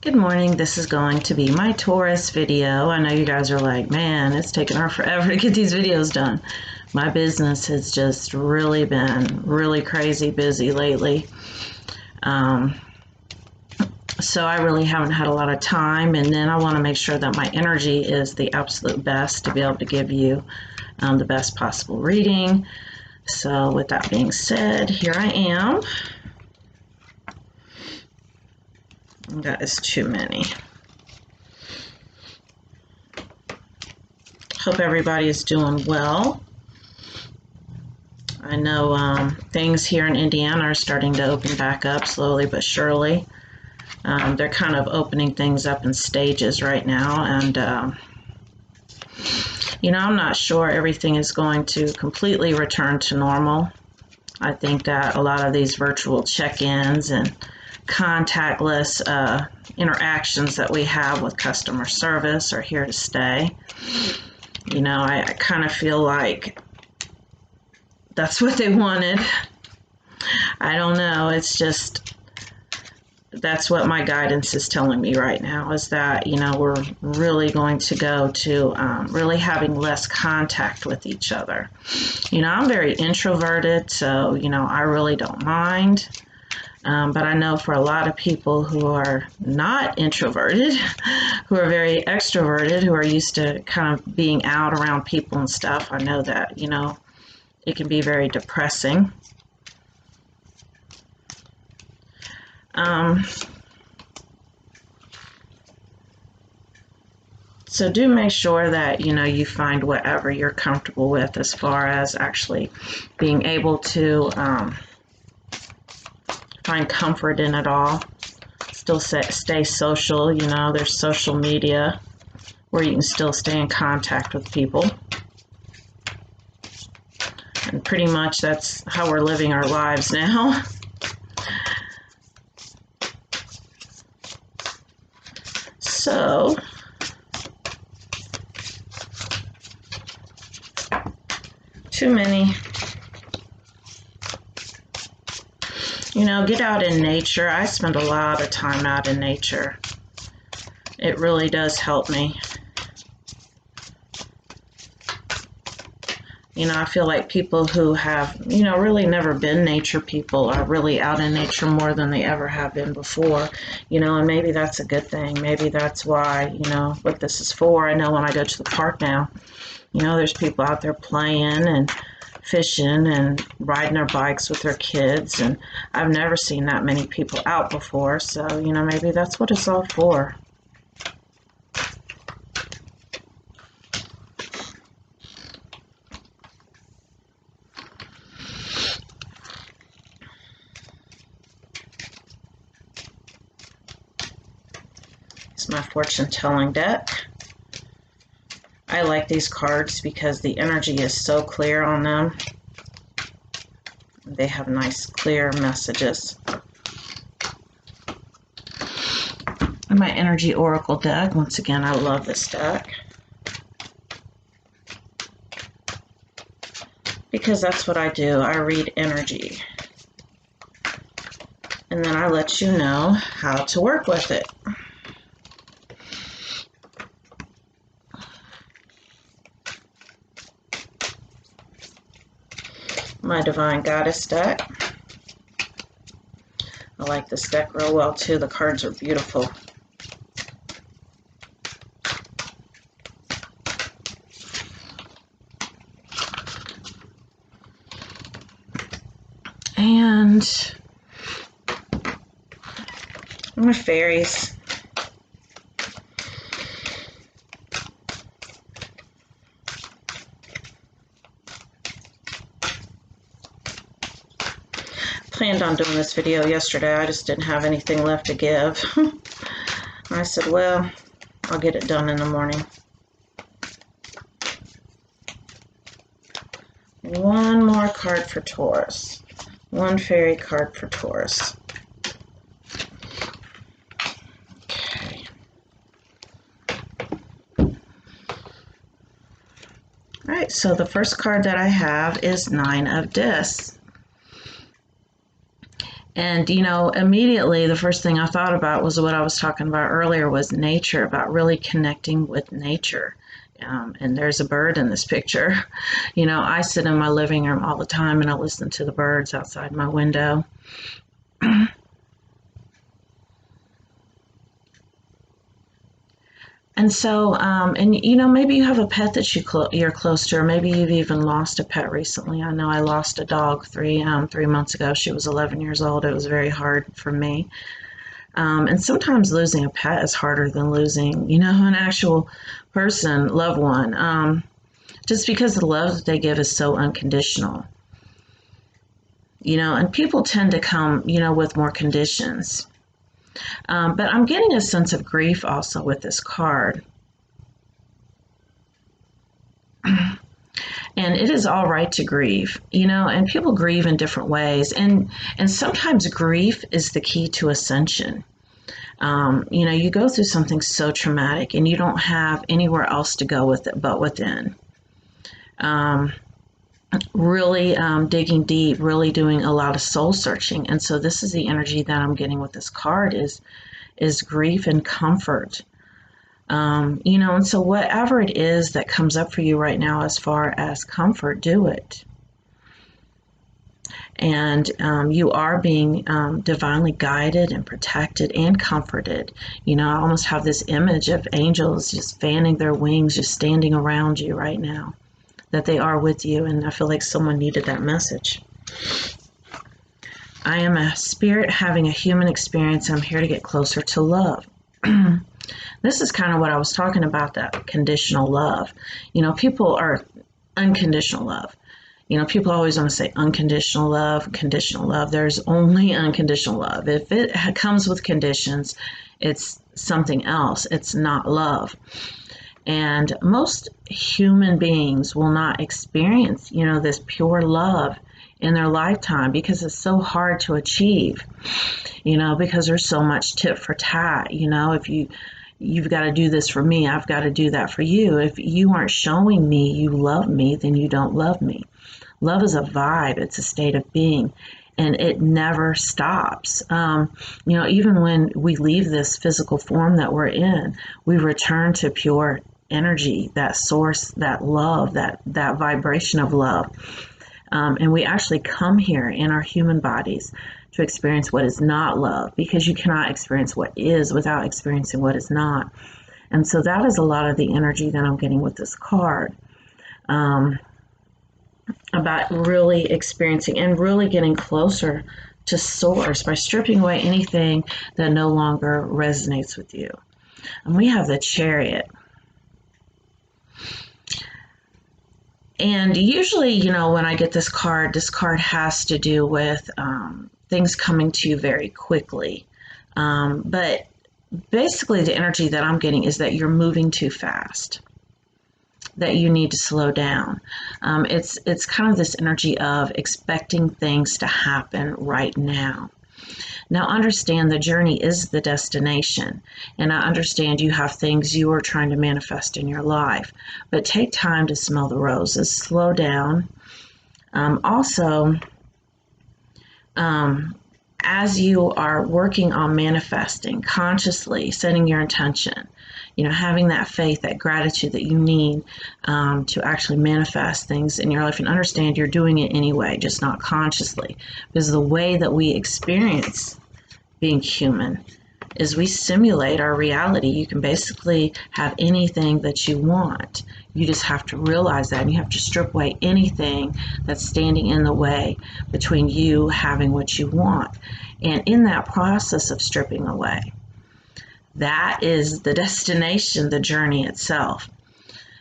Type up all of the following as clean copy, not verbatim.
Good morning. This is going to be my Taurus video. I know you guys are like, man, it's taken her forever to get these videos done. My business has just really been really crazy busy lately. So I really haven't had a lot of time, and then I want to make sure that my energy is the absolute best to be able to give you the best possible reading. So with that being said, here I am. That is too many. Hope everybody is doing well. I know things here in Indiana are starting to open back up slowly but surely. They're kind of opening things up in stages right now, and I'm not sure everything is going to completely return to normal. I think that a lot of these virtual check-ins and contactless interactions that we have with customer service are here to stay. I kind of feel like that's what they wanted. I don't know. It's just, that's what my guidance is telling me right now, is that, we're really going to go to really having less contact with each other. I'm very introverted, so, I really don't mind. But I know for a lot of people who are not introverted, who are very extroverted, who are used to kind of being out around people and stuff, I know that, it can be very depressing. So do make sure that, you find whatever you're comfortable with as far as actually being able to find comfort in it all. Still stay social. There's social media where you can still stay in contact with people. And pretty much that's how we're living our lives now. So, too many. Get out in nature. I spend a lot of time out in nature. It really does help me. I feel like people who have, really never been nature people are really out in nature more than they ever have been before, and maybe that's a good thing. Maybe that's why, what this is for. I know when I go to the park now, there's people out there playing and fishing and riding their bikes with their kids, and I've never seen that many people out before, so, maybe that's what it's all for. It's my fortune telling deck. I like these cards because the energy is so clear on them. They have nice, clear messages. And my energy oracle deck, once again, I love this deck, because that's what I do. I read energy, and then I let you know how to work with it. My Divine Goddess deck. I like this deck real well too. The cards are beautiful. And my fairies. Planned on doing this video yesterday. I just didn't have anything left to give. I said, well, I'll get it done in the morning. One more card for Taurus. One fairy card for Taurus. Okay. All right, so the first card that I have is Nine of Discs. And, immediately the first thing I thought about was what I was talking about earlier was nature, about really connecting with nature. And there's a bird in this picture. I sit in my living room all the time and I listen to the birds outside my window. And so, maybe you have a pet that you're close to, or maybe you've even lost a pet recently. I know I lost a dog 3 months ago. She was 11 years old. It was very hard for me. And sometimes losing a pet is harder than losing, an actual person, loved one, just because the love that they give is so unconditional. And people tend to come, with more conditions. But I'm getting a sense of grief also with this card. And it is all right to grieve, and people grieve in different ways. And sometimes grief is the key to ascension. You go through something so traumatic and you don't have anywhere else to go with it but within. Really digging deep, really doing a lot of soul searching. And so this is the energy that I'm getting with this card is grief and comfort. And so whatever it is that comes up for you right now as far as comfort, do it. And you are being divinely guided and protected and comforted. I almost have this image of angels just fanning their wings, just standing around you right now, that they are with you. And I feel like someone needed that message. I am a spirit having a human experience. I'm here to get closer to love. This is kind of what I was talking about, that conditional love. People are unconditional love. People always want to say unconditional love, conditional love. There's only unconditional love. If it comes with conditions, it's something else. It's not love. And most human beings will not experience, this pure love in their lifetime because it's so hard to achieve, because there's so much tit for tat. If you've got to do this for me, I've got to do that for you. If you aren't showing me you love me, then you don't love me. Love is a vibe. It's a state of being, and it never stops. Even when we leave this physical form that we're in, we return to pure energy, that source, that love, that vibration of love. And we actually come here in our human bodies to experience what is not love, because you cannot experience what is without experiencing what is not. And so that is a lot of the energy that I'm getting with this card, about really experiencing and really getting closer to source by stripping away anything that no longer resonates with you. And we have the Chariot. And usually, when I get this card has to do with things coming to you very quickly. But basically the energy that I'm getting is that you're moving too fast, that you need to slow down. It's kind of this energy of expecting things to happen right now. Now, understand the journey is the destination, and I understand you have things you are trying to manifest in your life, but take time to smell the roses, slow down. Also, as you are working on manifesting consciously, setting your intention, having that faith, that gratitude that you need to actually manifest things in your life, and understand you're doing it anyway, just not consciously. Because the way that we experience being human is we simulate our reality. You can basically have anything that you want. You just have to realize that, and you have to strip away anything that's standing in the way between you having what you want. And in that process of stripping away, that is the destination, the journey itself.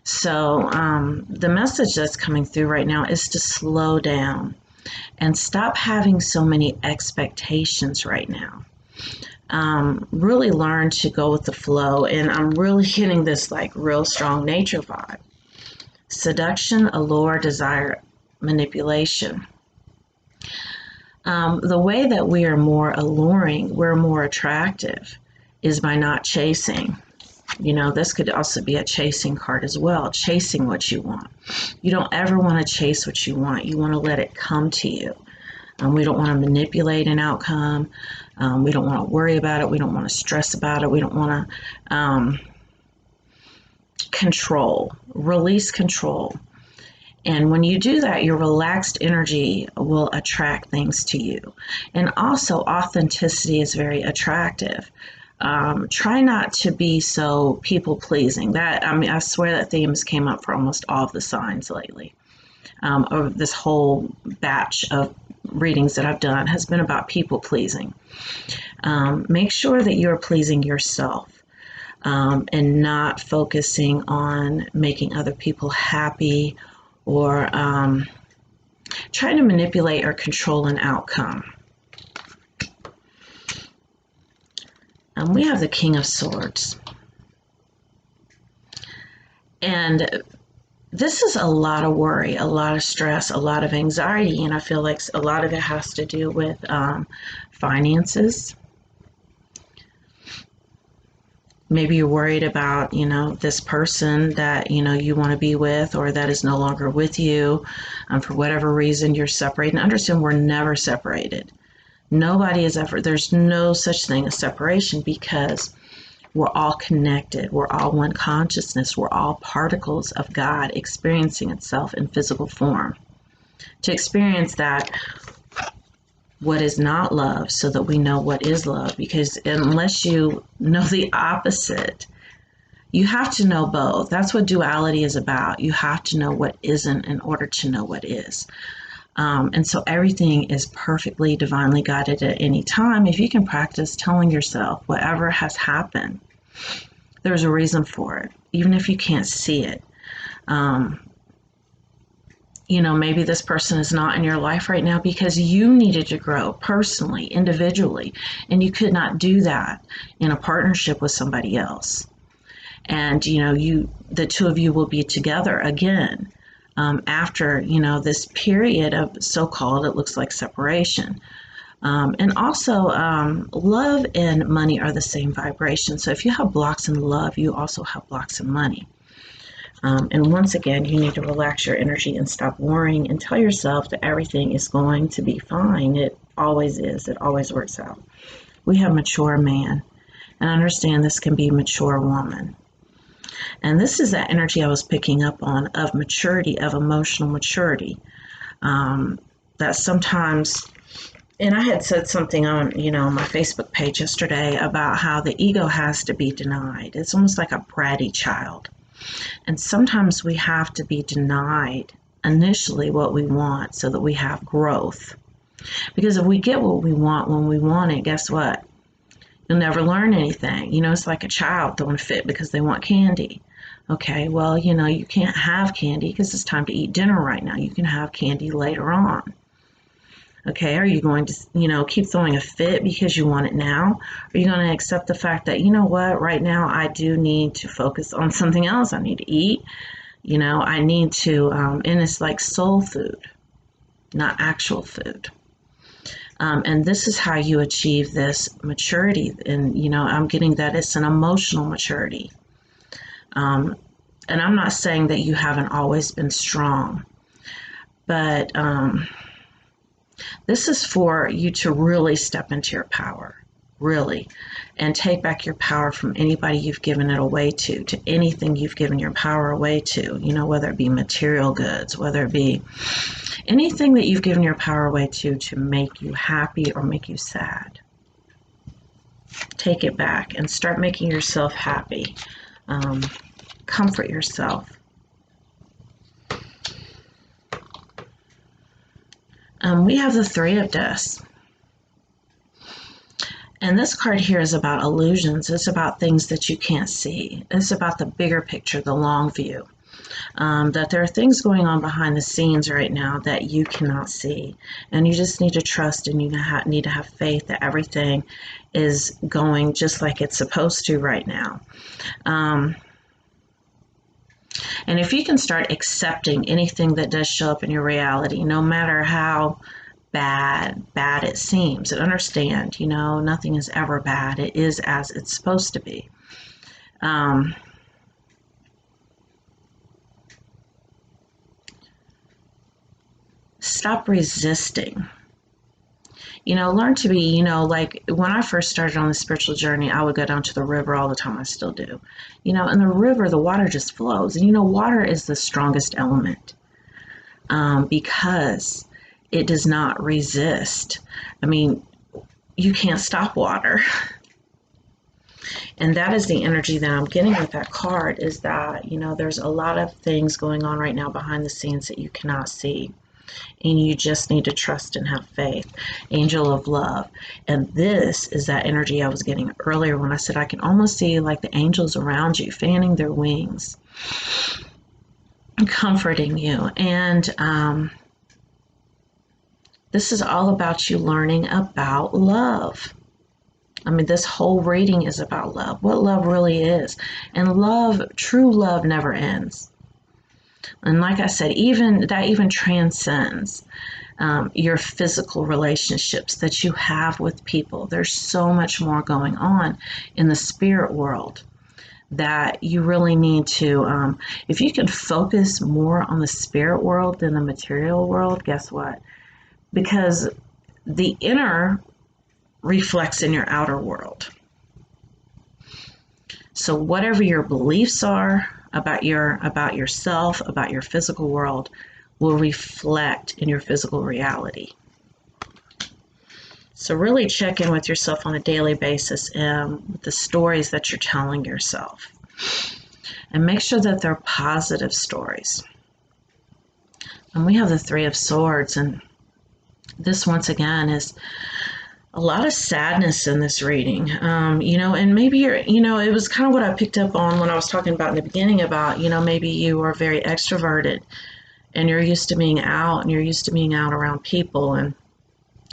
So the message that's coming through right now is to slow down and stop having so many expectations right now. Really learn to go with the flow. And I'm really getting this real strong nature vibe. Seduction, allure, desire, manipulation. The way that we are more alluring, we're more attractive, is by not chasing. This could also be a chasing card as well, chasing what you want. You don't ever want to chase what you want. You want to let it come to you. We don't want to manipulate an outcome. We don't want to worry about it. We don't want to stress about it. We don't want to control, release control. And when you do that, your relaxed energy will attract things to you. And also, authenticity is very attractive. Try not to be so people pleasing. That, I mean, I swear that theme has came up for almost all of the signs lately. Over this whole batch of readings that I've done has been about people pleasing. Make sure that you're pleasing yourself. And not focusing on making other people happy or trying to manipulate or control an outcome. We have the King of Swords. And this is a lot of worry, a lot of stress, a lot of anxiety, and I feel like a lot of it has to do with finances. Maybe you're worried about, this person that, you want to be with or that is no longer with you. For whatever reason, you're separated. And understand we're never separated. Nobody is ever, there's no such thing as separation because we're all connected. We're all one consciousness. We're all particles of God experiencing itself in physical form. To experience that, what is not love, so that we know what is love, because unless you know the opposite, you have to know both. That's what duality is about. You have to know what isn't in order to know what is. And so everything is perfectly divinely guided at any time. If you can practice telling yourself whatever has happened, there's a reason for it, even if you can't see it. Maybe this person is not in your life right now because you needed to grow personally, individually, and you could not do that in a partnership with somebody else. And, the two of you will be together again after, this period of so-called, it looks like separation. And also, love and money are the same vibration. So if you have blocks in love, you also have blocks in money. And once again, you need to relax your energy and stop worrying and tell yourself that everything is going to be fine. It always is. It always works out. We have mature man, and understand this can be mature woman. And this is that energy I was picking up on of maturity, of emotional maturity. That sometimes, and I had said something on, my Facebook page yesterday about how the ego has to be denied. It's almost like a bratty child. And sometimes we have to be denied initially what we want so that we have growth. Because if we get what we want when we want it, guess what? You'll never learn anything. It's like a child throwing a fit because they want candy. Okay, well, you can't have candy because it's time to eat dinner right now. You can have candy later on. Okay, are you going to, keep throwing a fit because you want it now? Are you going to accept the fact that, what, right now I do need to focus on something else. I need to eat, I need to, and it's like soul food, not actual food. And this is how you achieve this maturity. And, I'm getting that it's an emotional maturity. And I'm not saying that you haven't always been strong, but this is for you to really step into your power, really, and take back your power from anybody you've given it away to anything you've given your power away to, whether it be material goods, whether it be anything that you've given your power away to make you happy or make you sad. Take it back and start making yourself happy. Comfort yourself. We have the Three of Discs. And this card here is about illusions. It's about things that you can't see. It's about the bigger picture, the long view. That there are things going on behind the scenes right now that you cannot see. And you just need to trust, and you need to have faith that everything is going just like it's supposed to right now. And if you can start accepting anything that does show up in your reality, no matter how bad it seems, and understand, nothing is ever bad. It is as it's supposed to be. Stop resisting Learn to be, like when I first started on the spiritual journey, I would go down to the river all the time. I still do. In the river, the water just flows. And, water is the strongest element because it does not resist. I mean, you can't stop water. And that is the energy that I'm getting with that card, is that, there's a lot of things going on right now behind the scenes that you cannot see. And you just need to trust and have faith. Angel of love. And this is that energy I was getting earlier when I said I can almost see like the angels around you fanning their wings, comforting you. And this is all about you learning about love. I mean, this whole reading is about love, what love really is. And love, true love, never ends. And like I said, even transcends your physical relationships that you have with people. There's so much more going on in the spirit world that you really need to, if you can focus more on the spirit world than the material world, guess what? Because the inner reflects in your outer world. So whatever your beliefs are about yourself, about your physical world, will reflect in your physical reality. So really check in with yourself on a daily basis with the stories that you're telling yourself. And make sure that they're positive stories. And we have the Three of Swords, and this once again is a lot of sadness in this reading, and maybe it was kind of what I picked up on when I was talking about in the beginning about, maybe you are very extroverted and you're used to being out and you're used to being out around people, and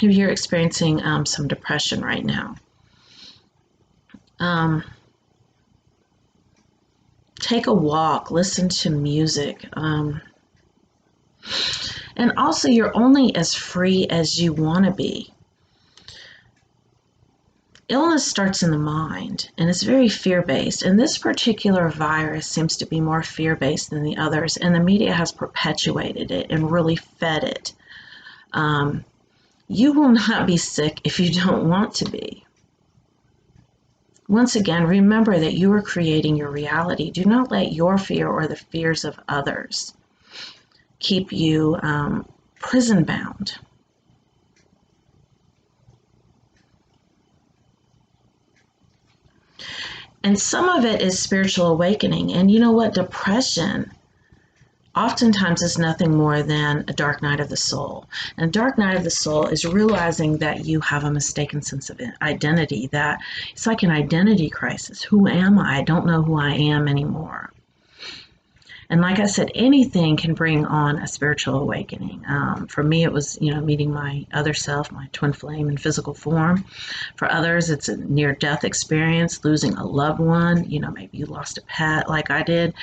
maybe you're experiencing some depression right now. Take a walk, listen to music, and also you're only as free as you want to be. Illness starts in the mind, and it's very fear-based. And this particular virus seems to be more fear-based than the others, and the media has perpetuated it and really fed it. You will not be sick if you don't want to be. Once again, remember that you are creating your reality. Do not let your fear or the fears of others keep you prison-bound. And some of it is spiritual awakening. And you know what? Depression oftentimes is nothing more than a dark night of the soul. And a dark night of the soul is realizing that you have a mistaken sense of identity, that it's like an identity crisis. Who am I? I don't know who I am anymore. And like I said, anything can bring on a spiritual awakening. For me, it was, meeting my other self, my twin flame in physical form. For others, it's a near-death experience, losing a loved one. Maybe you lost a pet like I did.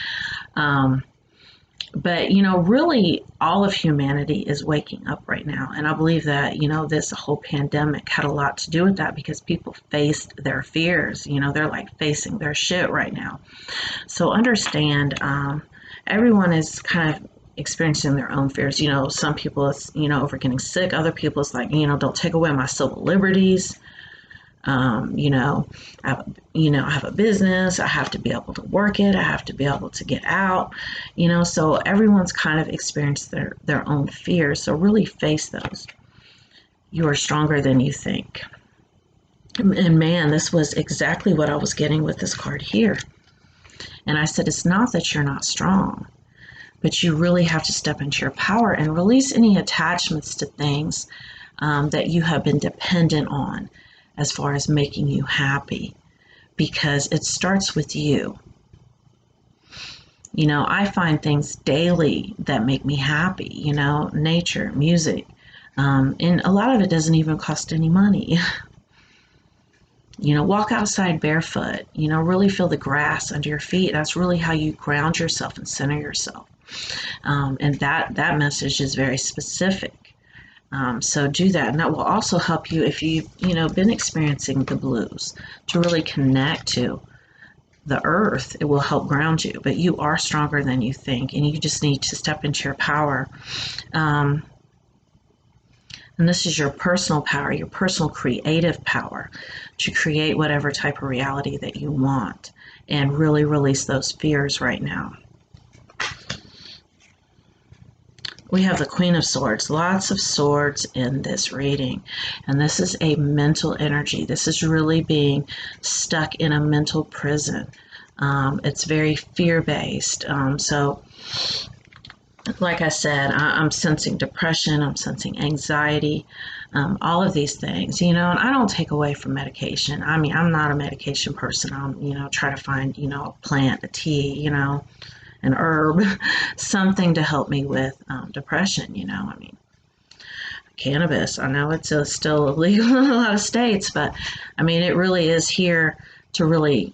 But, really all of humanity is waking up right now. And I believe that, this whole pandemic had a lot to do with that, because people faced their fears. They're like facing their shit right now. So understand, everyone is kind of experiencing their own fears. Some people it's, over getting sick. Other people it's like, don't take away my civil liberties. I have a business. I have to be able to work it. I have to be able to get out. So everyone's kind of experienced their own fears. So really face those. You are stronger than you think. And man, this was exactly what I was getting with this card here. And I said, it's not that you're not strong, but you really have to step into your power and release any attachments to things that you have been dependent on as far as making you happy, because it starts with you. I find things daily that make me happy, nature, music, and a lot of it doesn't even cost any money. Walk outside barefoot, really feel the grass under your feet. That's really how you ground yourself and center yourself. And that message is very specific. So do that. And that will also help you if you've, been experiencing the blues, to really connect to the earth. It will help ground you, but you are stronger than you think, and you just need to step into your power. And this is your personal power, your personal creative power to create whatever type of reality that you want and really release those fears right now. We have the Queen of Swords, lots of swords in this reading. And this is a mental energy. This is really being stuck in a mental prison. It's very fear-based. So like I said, I'm sensing depression, I'm sensing anxiety, all of these things, and I don't take away from medication. I mean, I'm not a medication person. I'm, try to find, a plant, a tea, an herb, something to help me with depression, I mean, cannabis, I know it's still illegal in a lot of states, but I mean, it really is here to really,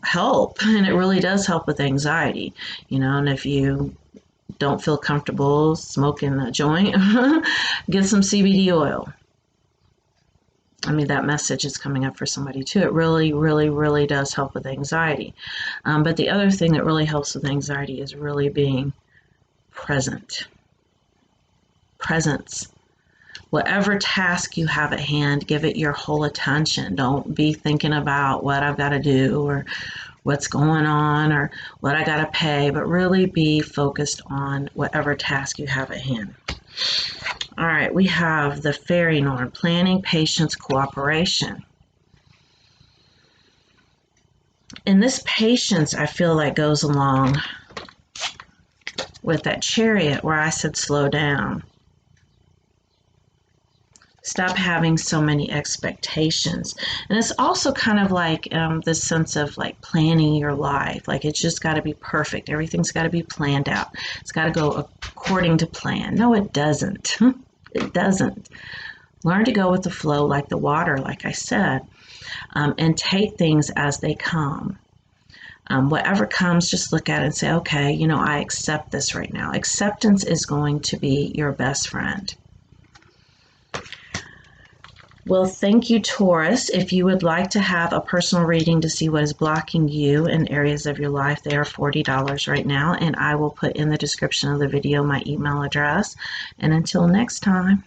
help, and it really does help with anxiety, and if you don't feel comfortable smoking a joint, get some CBD oil. I mean, that message is coming up for somebody too. It really, really, really does help with anxiety. But the other thing that really helps with anxiety is really being present. Presence. Whatever task you have at hand, give it your whole attention. Don't be thinking about what I've got to do or what's going on or what I got to pay, but really be focused on whatever task you have at hand. All right, we have the Fairy Norn, planning, patience, cooperation. And this patience, I feel like, goes along with that Chariot where I said slow down. Stop having so many expectations. And it's also kind of like this sense of like planning your life. Like it's just got to be perfect. Everything's got to be planned out. It's got to go according to plan. No, it doesn't. It doesn't. Learn to go with the flow like the water, like I said, and take things as they come. Whatever comes, just look at it and say, okay, I accept this right now. Acceptance is going to be your best friend. Well, thank you, Taurus. If you would like to have a personal reading to see what is blocking you in areas of your life, they are $40 right now, and I will put in the description of the video my email address. And until next time.